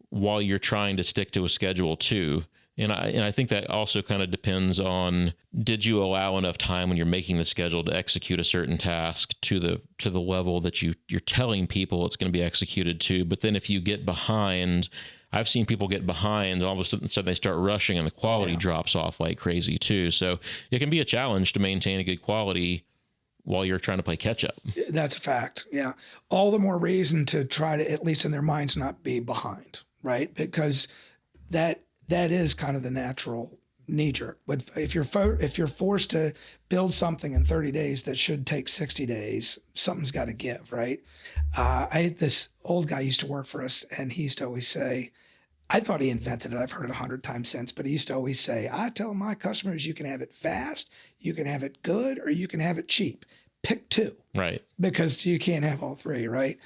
while you're trying to stick to a schedule too. And I think that also kind of depends on, did you allow enough time when you're making the schedule to execute a certain task to the level that you're telling people it's going to be executed to. But then if you get behind, I've seen people get behind, all of a sudden they start rushing and the quality drops off like crazy too. So it can be a challenge to maintain a good quality while you're trying to play catch up. That's a fact. Yeah. All the more reason to try to, at least in their minds, not be behind, right? Because that is kind of the natural knee jerk. But if you're forced to build something in 30 days that should take 60 days, something's got to give, right? I had this old guy used to work for us, and he used to always say, I thought he invented it. I've heard it 100 times since, but he used to always say, I tell my customers, you can have it fast, you can have it good, or you can have it cheap. Pick two. Right. Because you can't have all three, right?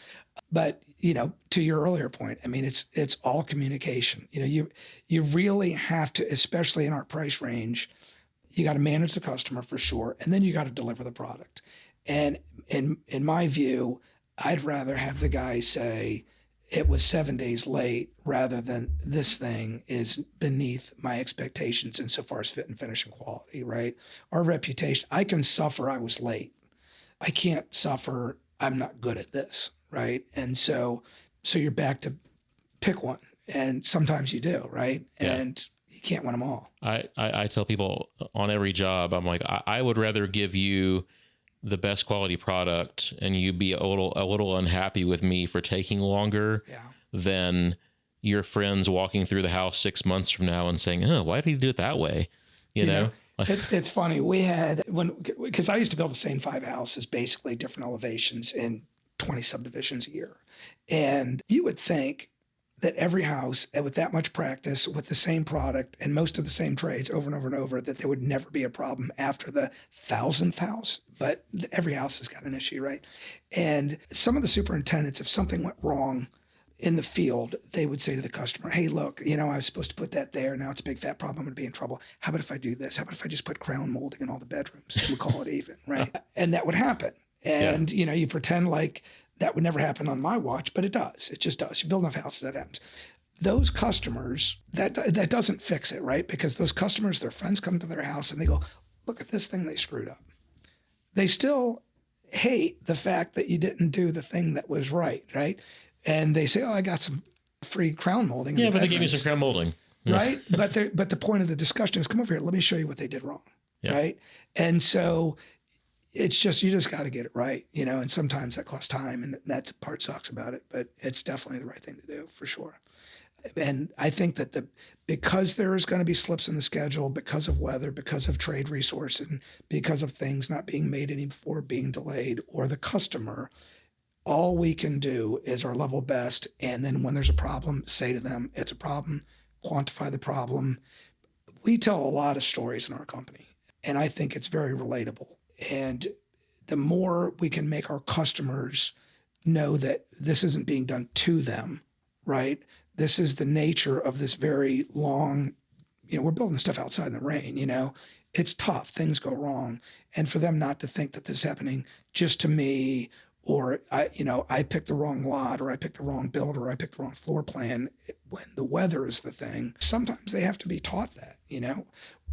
But, to your earlier point, I mean, it's all communication. You really have to, especially in our price range, you got to manage the customer for sure, and then you got to deliver the product. And in my view, I'd rather have the guy say, it was 7 days late rather than this thing is beneath my expectations insofar as fit and finish and quality, right? Our reputation, I can suffer I was late. I can't suffer I'm not good at this, right? And so you're back to pick one. And sometimes you do, right? Yeah. And you can't win them all. I tell people on every job, I'm like, I would rather give you the best quality product and you be a little unhappy with me for taking longer than your friends walking through the house 6 months from now and saying, oh, why did he do it that way? You know? It's funny. We had because I used to build the same 5 houses, basically different elevations in 20 subdivisions a year. And you would think that every house with that much practice with the same product and most of the same trades over and over and over, that there would never be a problem after the 1,000th house. But every house has got an issue, right? And some of the superintendents, if something went wrong in the field, they would say to the customer, hey, look, I was supposed to put that there. Now it's a big fat problem. I'm going to be in trouble. How about if I do this? How about if I just put crown molding in all the bedrooms and we call it even, right? And that would happen. And, you pretend like that would never happen on my watch, but it does. It just does. You build enough houses, that happens. Those customers, that doesn't fix it, right? Because those customers, their friends come to their house and they go, look at this thing they screwed up. They still hate the fact that you didn't do the thing that was right? And they say, oh, I got some free crown molding. Yeah, but they gave me some crown molding. Right? But the point of the discussion is, come over here, let me show you what they did wrong, right? And so it's just, you just got to get it right, and sometimes that costs time, and that part sucks about it, but it's definitely the right thing to do for sure. And I think that because there is going to be slips in the schedule because of weather, because of trade resource, and because of things not being made any before being delayed, or the customer, all we can do is our level best. And then when there's a problem, say to them, it's a problem, quantify the problem. We tell a lot of stories in our company, and I think it's very relatable. And the more we can make our customers know that this isn't being done to them, right? This is the nature of this very long, we're building stuff outside in the rain, it's tough, things go wrong. And for them not to think that this is happening just to me, or I picked the wrong lot, or I picked the wrong builder, or I picked the wrong floor plan, when the weather is the thing, sometimes they have to be taught that,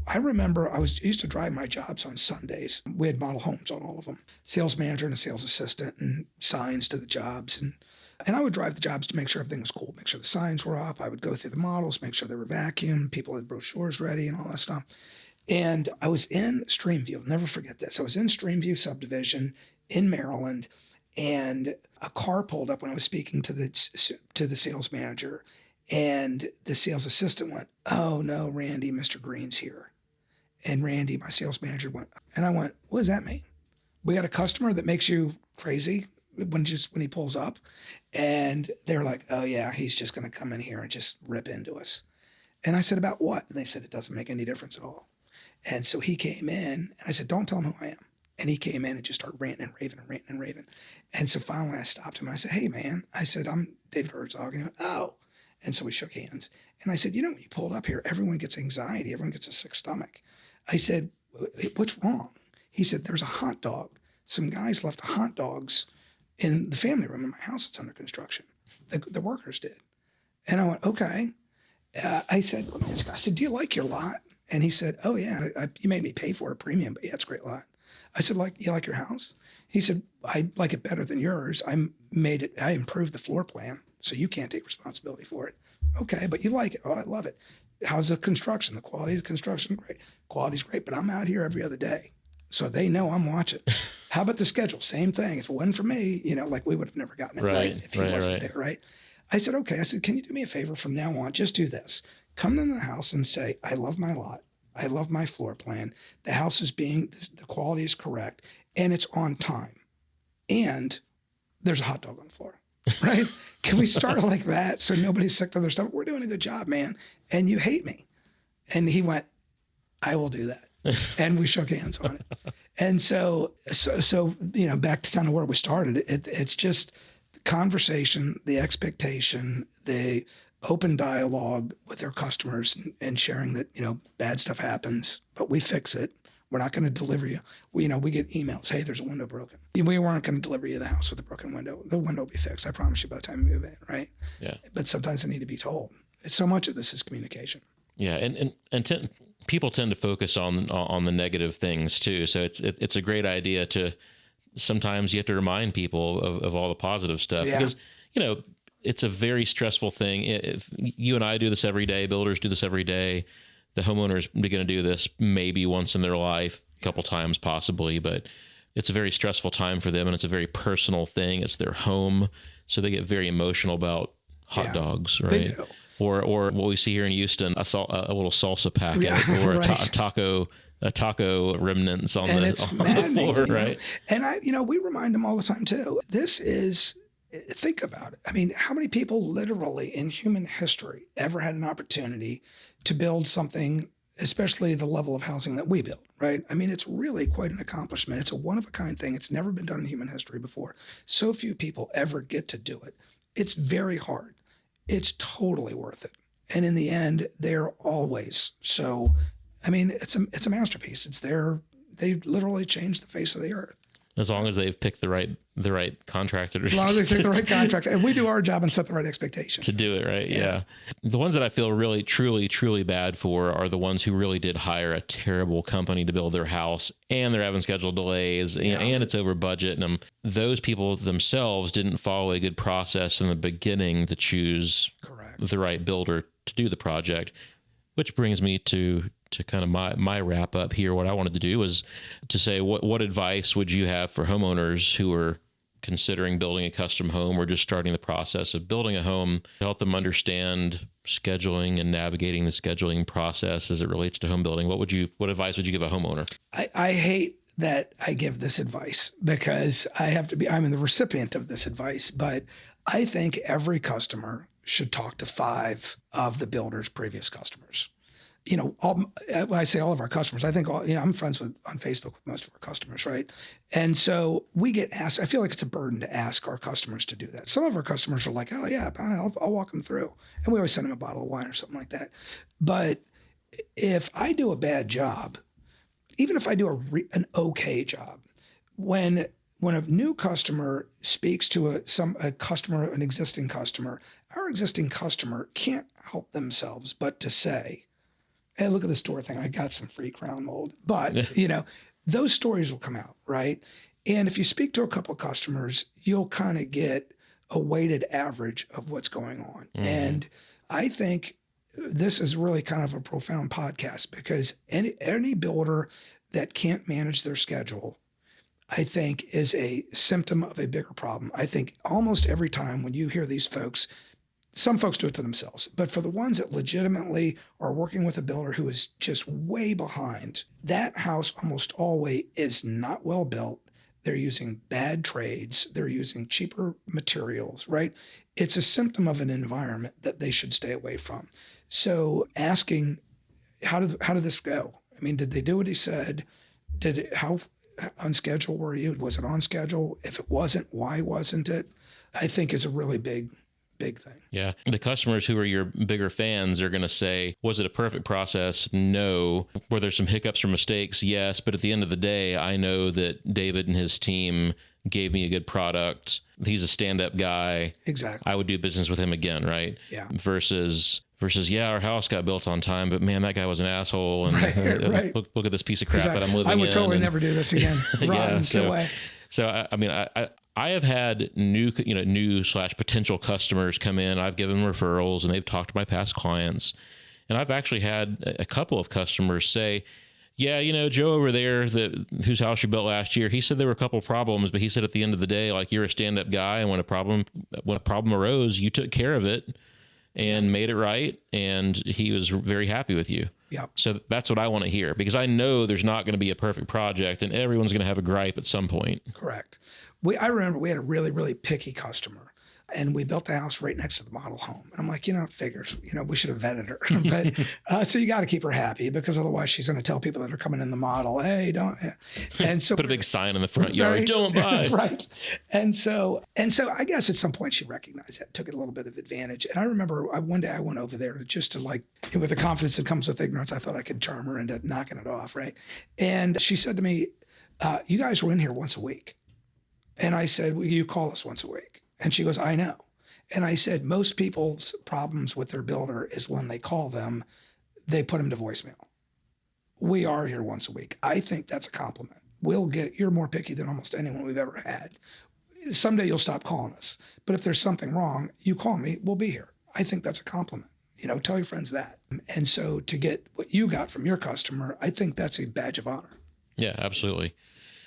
I remember I used to drive my jobs on Sundays. We had model homes on all of them, sales manager and a sales assistant, and signs to the jobs. And I would drive the jobs to make sure everything was cool, make sure the signs were up. I would go through the models, make sure they were vacuumed, people had brochures ready and all that stuff. And I was in Streamview. I'll never forget this. I was in Streamview subdivision in Maryland, and a car pulled up when I was speaking to the sales manager, and the sales assistant went, oh no, Randy, Mr. Green's here. And Randy, my sales manager, went, and I went, what does that mean? We got a customer that makes you crazy when he pulls up? And they're like, oh yeah, he's just going to come in here and just rip into us. And I said, about what? And they said, it doesn't make any difference at all. And so he came in, and I said, don't tell him who I am. And he came in and just started ranting and raving. And so finally I stopped him. I said, hey man, I said, I'm David Herzog. And he went, oh. And so we shook hands. And I said, when you pulled up here, everyone gets anxiety. Everyone gets a sick stomach. I said, what's wrong? He said, there's a hot dog. Some guys left hot dogs in the family room in my house that's under construction. The workers did. And I went, okay. I said, do you like your lot? And he said, oh yeah, you made me pay for a premium, but yeah, it's a great lot. I said, you like your house? He said, I like it better than yours. I improved the floor plan, so you can't take responsibility for it. Okay, but you like it. Oh, I love it. How's the construction? The quality of the construction? Great. Quality's great, but I'm out here every other day. So they know I'm watching. How about the schedule? Same thing. If it wasn't for me, we would have never gotten it right if he wasn't there, right? I said, okay. I said, can you do me a favor from now on? Just do this. Come into the house and say, I love my lot. I love my floor plan. The house the quality is correct, and it's on time. And there's a hot dog on the floor, right? Can we start like that so nobody's sick to their stomach? We're doing a good job, man. And you hate me. And he went, I will do that. And we shook hands on it. And so, back to kind of where we started, it's just the conversation, the expectation, the open dialogue with their customers and sharing that, bad stuff happens, but we fix it. We're not going to deliver you. We get emails. Hey, there's a window broken. We weren't going to deliver you the house with a broken window. The window will be fixed. I promise you by the time you move in, right? Yeah. But sometimes I need to be told. So much of this is communication. Yeah, and people tend to focus on the negative things too. So it's a great idea to sometimes you have to remind people of all the positive stuff because it's a very stressful thing. If you and I do this every day, builders do this every day. The homeowners begin to do this maybe once in their life, a couple times possibly, but it's a very stressful time for them, and it's a very personal thing. It's their home, so they get very emotional about hot dogs, right? They do. Or what we see here in Houston, a little salsa packet, or right. a taco remnants on the floor, right? And we remind them all the time too. Think about it. I mean, how many people literally in human history ever had an opportunity to build something, especially the level of housing that we build, right? I mean, it's really quite an accomplishment. It's a one-of-a-kind thing. It's never been done in human history before. So few people ever get to do it. It's very hard. It's totally worth it. And in the end, they're always so, I mean, it's a masterpiece. They literally changed the face of the earth. As long as they've picked the right contractor. As long as they pick the right contractor. And we do our job and set the right expectations. To do it, right? Yeah. The ones that I feel really, truly, truly bad for are the ones who really did hire a terrible company to build their house, and they're having scheduled delays, and it's over budget. And those people themselves didn't follow a good process in the beginning to choose the right builder to do the project. Which brings me to kind of my wrap up here. What I wanted to do was to say, what advice would you have for homeowners who are considering building a custom home or just starting the process of building a home, to help them understand scheduling and navigating the scheduling process as it relates to home building? What advice would you give a homeowner? I hate that I give this advice because I'm the recipient of this advice, but I think every customer should talk to 5 of the builder's previous customers. When I say all of our customers, I think I'm friends on Facebook with most of our customers, right? And so we get asked, I feel like it's a burden to ask our customers to do that. Some of our customers are like, oh yeah, I'll walk them through. And we always send them a bottle of wine or something like that. But if I do a bad job, even if I do an okay job, when a new customer speaks to a customer, an existing customer, our existing customer can't help themselves but to say, hey, look at this door thing. I got some free crown mold. But, those stories will come out, right? And if you speak to a couple of customers, you'll kind of get a weighted average of what's going on. Mm-hmm. And I think this is really kind of a profound podcast because any builder that can't manage their schedule, I think, is a symptom of a bigger problem. I think almost every time when you hear these folks, some folks do it to themselves, but for the ones that legitimately are working with a builder who is just way behind, that house almost always is not well built. They're using bad trades. They're using cheaper materials, right? It's a symptom of an environment that they should stay away from. So asking, how did this go? I mean, did they do what he said? How on schedule were you? Was it on schedule? If it wasn't, why wasn't it? I think is a really big thing. Yeah. The customers who are your bigger fans are going to say, was it a perfect process? No. Were there some hiccups or mistakes? Yes. But at the end of the day, I know that David and his team gave me a good product. He's a stand-up guy. Exactly. I would do business with him again, right? Yeah. Versus, yeah, our house got built on time, but man, that guy was an asshole. And right. Look at this piece of crap that I'm living in. I would totally never do this again. Yeah. So I mean, I have had new / potential customers come in. I've given them referrals and they've talked to my past clients. And I've actually had a couple of customers say, yeah, Joe over there, whose house you built last year, he said there were a couple of problems, but he said at the end of the day, like, you're a stand-up guy. And when a problem arose, you took care of it and made it right. And he was very happy with you. Yep. So that's what I want to hear, because I know there's not going to be a perfect project and everyone's going to have a gripe at some point. Correct. I remember we had a really, really picky customer, and we built the house right next to the model home. And I'm like, it figures, we should have vetted her. But so you got to keep her happy, because otherwise she's going to tell people that are coming in the model, hey, don't. And so put a big sign in the front yard, right, don't buy. Right. And so I guess at some point she recognized that, took it a little bit of advantage. And I remember one day I went over there just to with the confidence that comes with ignorance, I thought I could charm her into knocking it off. Right. And she said to me, you guys were in here once a week. And I said, well, you call us once a week. And she goes, I know. And I said, most people's problems with their builder is when they call them, they put them to voicemail. We are here once a week. I think that's a compliment. You're more picky than almost anyone we've ever had. Someday you'll stop calling us. But if there's something wrong, you call me, we'll be here. I think that's a compliment. Tell your friends that. And so to get what you got from your customer, I think that's a badge of honor. Yeah, absolutely.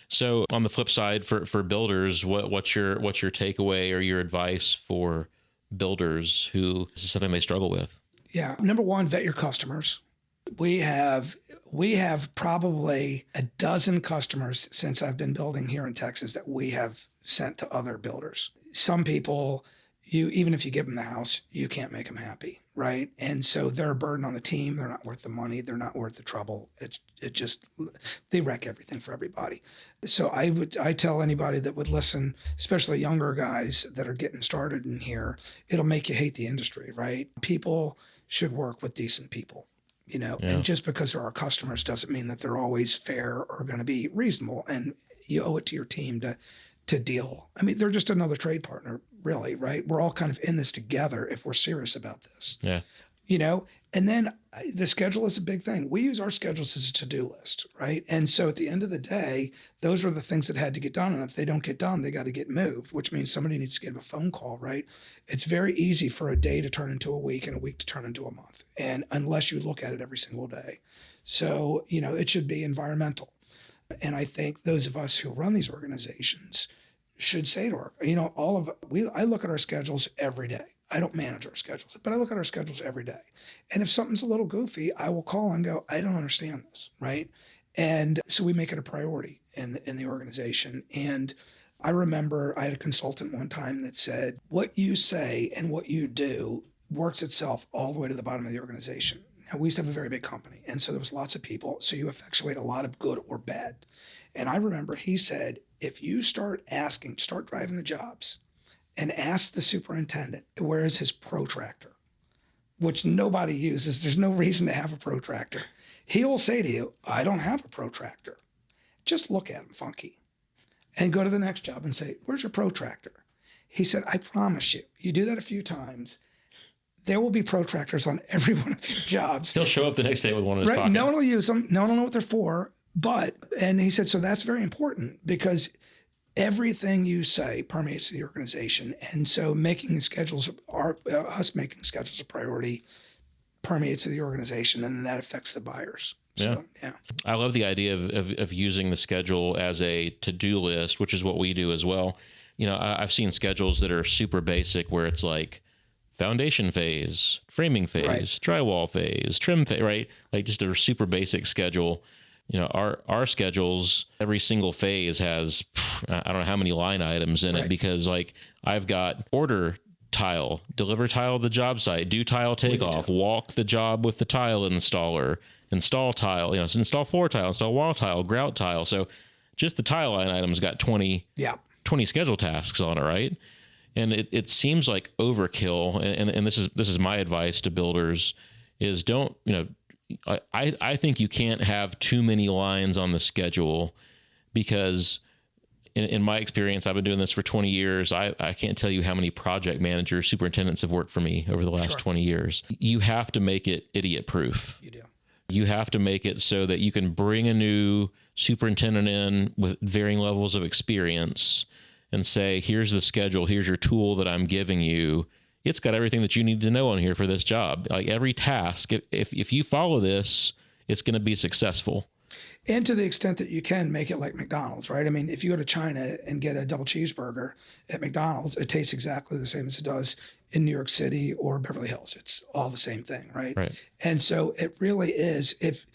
So on the flip side, for builders, what's your takeaway or your advice for builders who this is something they struggle with? Yeah. Number one, vet your customers. We have probably a dozen customers since I've been building here in Texas that we have sent to other builders. Some people, even if you give them the house, you can't make them happy, right? And so they're a burden on the team. They're not worth the money. They're not worth the trouble. They wreck everything for everybody. So I tell anybody that would listen, especially younger guys that are getting started in here, it'll make you hate the industry, right? People should work with decent people, and just because they're our customers doesn't mean that they're always fair or going to be reasonable. And you owe it to your team to deal. I mean, they're just another trade partner, really, right? We're all kind of in this together if we're serious about this. Yeah. And then the schedule is a big thing. We use our schedules as a to-do list, right? And so at the end of the day, those are the things that had to get done. And if they don't get done, they got to get moved, which means somebody needs to give a phone call, right? It's very easy for a day to turn into a week and a week to turn into a month. And unless you look at it every single day. So, it should be environmental. And I think those of us who run these organizations should say to her, I look at our schedules every day. I don't manage our schedules, but I look at our schedules every day. And if something's a little goofy, I will call and go, I don't understand this, right? And so we make it a priority in the organization. And I remember I had a consultant one time that said, what you say and what you do works itself all the way to the bottom of the organization. Now, we used to have a very big company, and so there was lots of people, so you effectuate a lot of good or bad. And I remember he said, if you start driving the jobs, and ask the superintendent, where is his protractor? Which nobody uses. There's no reason to have a protractor. He will say to you, I don't have a protractor. Just look at him funky and go to the next job and say, where's your protractor? He said, I promise you, you do that a few times, there will be protractors on every one of your jobs. He'll show up the next day with one in his pocket. No one will use them. No one will know what they're for. And he said, so that's very important, because everything you say permeates the organization. And so us making schedules a priority permeates the organization, and that affects the buyers. So, yeah. I love the idea of using the schedule as a to-do list, which is what we do as well. I've seen schedules that are super basic where it's like foundation phase, framing phase, right, drywall phase, trim phase, right? Like just a super basic schedule. Our schedules, every single phase has, I don't know how many line items in it, because like I've got order tile, deliver tile to the job site, do tile takeoff, walk the job with the tile installer, install tile, install floor tile, install wall tile, grout tile. So just the tile line items got 20 schedule tasks on it, right? And it seems like overkill. And this is my advice to builders is don't, I think you can't have too many lines on the schedule, because in my experience, I've been doing this for 20 years. I can't tell you how many project managers, superintendents have worked for me over the last 20 years. You have to make it idiot proof. You do. You have to make it so that you can bring a new superintendent in with varying levels of experience and say, here's the schedule, here's your tool that I'm giving you. It's got everything that you need to know on here for this job. Like every task, if you follow this, it's going to be successful. And to the extent that you can make it like McDonald's, right? I mean, if you go to China and get a double cheeseburger at McDonald's, it tastes exactly the same as it does in New York City or Beverly Hills. It's all the same thing, right? Right. And so it really is, if,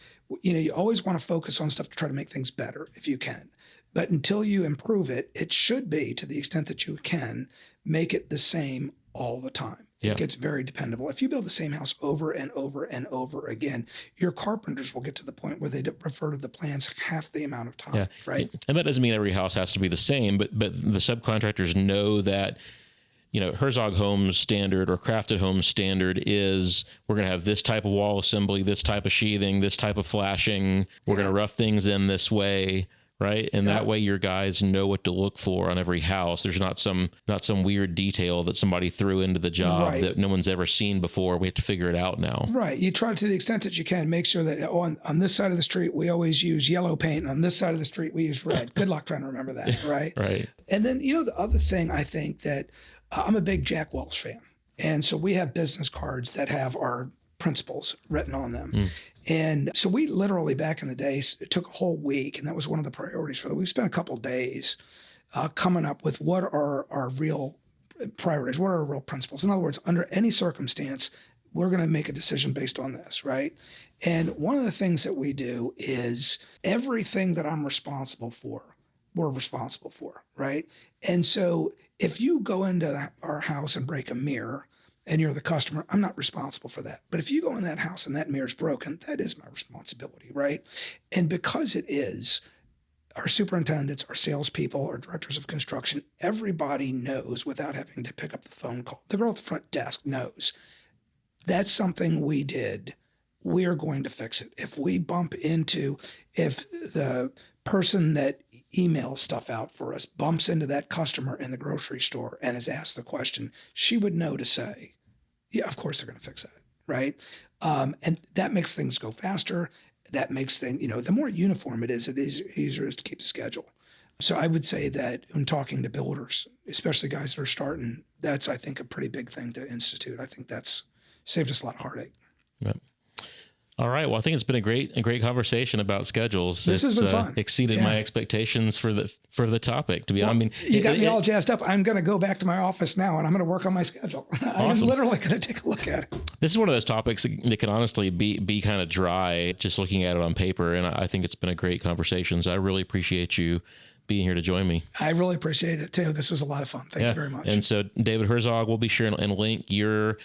you always want to focus on stuff to try to make things better if you can. But until you improve it, it should be, to the extent that you can, make it the same all the time. Yeah. It gets very dependable. If you build the same house over and over and over again, your carpenters will get to the point where they refer to the plans half the amount of time, right? And that doesn't mean every house has to be the same, but the subcontractors know that, Herzog Homes standard or Crafted Homes standard is we're going to have this type of wall assembly, this type of sheathing, this type of flashing. We're going to rough things in this way. Right. And that way your guys know what to look for on every house. There's not some weird detail that somebody threw into the job that no one's ever seen before. We have to figure it out now. Right. You try to the extent that you can make sure that on this side of the street, we always use yellow paint. And on this side of the street, we use red. Good luck trying to remember that. Right. Right. And then, the other thing I think that I'm a big Jack Welch fan. And so we have business cards that have our principles written on them. And so we literally, back in the day, it took a whole week, and that was one of the priorities for we spent a couple of days coming up with what are our real priorities, what are our real principles. In other words, under any circumstance, we're going to make a decision based on this, right? And one of the things that we do is everything that I'm responsible for, we're responsible for, right? And so if you go into our house and break a mirror, and you're the customer, I'm not responsible for that. But if you go in that house and that mirror's broken, that is my responsibility, right? And because it is, our superintendents, our salespeople, our directors of construction, everybody knows without having to pick up the phone call. The girl at the front desk knows. That's something we did. We're going to fix it. If the person that emails stuff out for us bumps into that customer in the grocery store and is asked the question, she would know to say, yeah, of course they're going to fix that, right? And that makes things go faster. That makes things, the more uniform it is easier to keep a schedule. So I would say that when talking to builders, especially guys that are starting, that's, I think, a pretty big thing to institute. I think that's saved us a lot of heartache. Yep. All right. Well, I think it's been a great conversation about schedules. This has been fun. Exceeded my expectations for the topic. To be honest, you got me all jazzed up. I'm going to go back to my office now, and I'm going to work on my schedule. Awesome. I'm literally going to take a look at it. This is one of those topics that can honestly be kind of dry, just looking at it on paper. And I think it's been a great conversation. So I really appreciate you being here to join me. I really appreciate it too. This was a lot of fun. Thank you very much. And so David Herzog, we'll be sharing and link your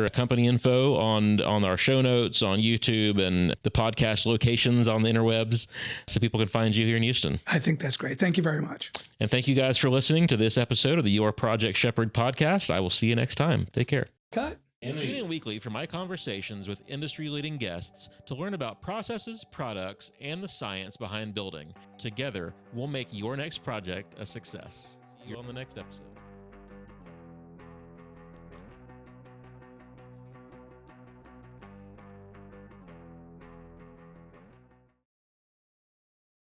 company info on our show notes on YouTube and the podcast locations on the interwebs so people can find you here in Houston. I think that's great. Thank you very much. And thank you guys for listening to this episode of the Your Project Shepherd podcast. I will see you next time. Take care. Cut. Tune in weekly for my conversations with industry-leading guests to learn about processes, products, and the science behind building. Together, we'll make your next project a success. See you on the next episode.